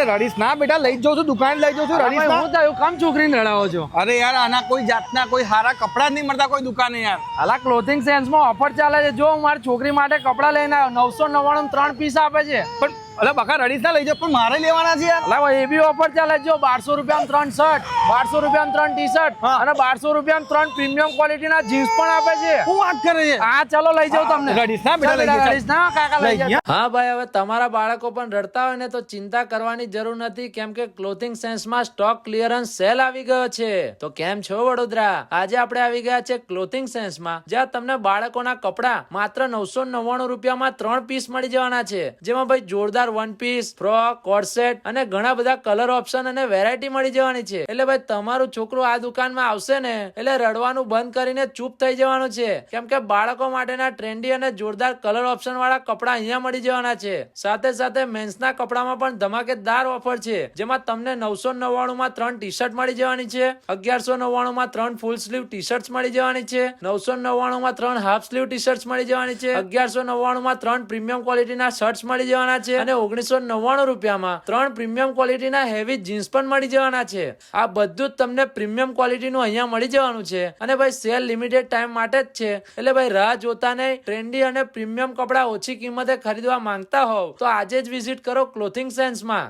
રડીશ ના બેટા, લઈ જાઉં છું દુકાન, લઈ જાઉં છું રડીશ ના. હું થયું કામ છોકરીને રડાવો છો? અરે યાર આના કોઈ જાતના કોઈ સારા કપડા જ નહીં મળતા કોઈ દુકાને યાર. અલા ક્લોથિંગ સેન્સમાં ઓફર ચાલે છે. જો હું મારી છોકરી માટે કપડા લઈને આવ્યો, 999 3 પીસ આપે છે. પણ અલા બકા રડીશ ના લઈ જાઓ, પણ મારે લેવાના છે યાર. અલા એ બી ઓફર ચાલે છે. જો 1200 રૂપિયામાં 3 શર્ટ, 1200 રૂપિયામાં 3 ટી શર્ટ અને 1200 રૂપિયામાં 3 પ્રીમિયમ ક્વોલિટીના જીન્સ પણ આપે છે. શું વાત કરે છે? હા ચાલો લઈ જાઉં તમને. રડીશ ના બેટા, લઈ જાઓ. રડીશ ના કાકા લઈ જાઓ. હા ભાઈ, હવે તમારા બાળકો પણ રડતા હોય ને તો ચિંતા કરવાની જરૂર નથી, કેમ કે ક્લોથિંગ સેન્સમાં સ્ટોક ક્લિયરન્સ સેલ આવી ગયો છે. તો કેમ છો વડોદરા? આજે આપણે આવી ગયા છે ક્લોથિંગ સેન્સમાં, જ્યાં તમને બાળકોના કપડા માત્ર 999 રૂપિયામાં 3 પીસ મળી જવાના છે. જેમાં ભાઈ જોરદાર વન પીસ, ફ્રોક, કોર્સેટ અને ઘણા બધા કલર ઓપ્શન અને વેરાયટી મળી જવાની છે. એટલે ભાઈ તમારું છોકરું આ દુકાનમાં આવશે ને એટલે રડવાનું બંધ કરીને ચૂપ થઈ જવાનું છે, કેમ કે બાળકો માટેના ટ્રેન્ડી અને જોરદાર કલર ઓપ્શન વાળા કપડા અહીંયા મળી જવાના છે. સાથે સાથે મેન્સના કપડામાં પણ ધમાકેદાર ઓફર છે, જેમાં તમને 999 માં 3 ટી શર્ટ મળી જવાની છે, 1199 માં 3 ફૂલ સ્લીવ ટી શર્ટ મળી જવાની છે, 999 માં 3 હાફ સ્લીવ ટી શર્ટ મળી જવાની છે, 1199 માં 3 પ્રીમિયમ ક્વોલિટીના શર્ટ્સ મળી જવાના છે અને 1999 રૂપિયામાં 3 પ્રીમિયમ ક્વોલિટીના હેવી જીન્સ પણ મળી જવાના છે. આ બધું જ તમને પ્રીમિયમ ક્વોલિટીનું અહીંયા મળી જવાનું છે. અને ભાઈ સેલ લિમિટેડ ટાઈમ માટે જ છે, એટલે ભાઈ રાહ જોતા નહીં. ટ્રેન્ડી અને પ્રીમિયમ કપડા ઓછી કિંમતે ખરીદવા માંગતા હોવ તો આજે જ વિઝિટ કરો ક્લોથિંગ સેન્સમાં.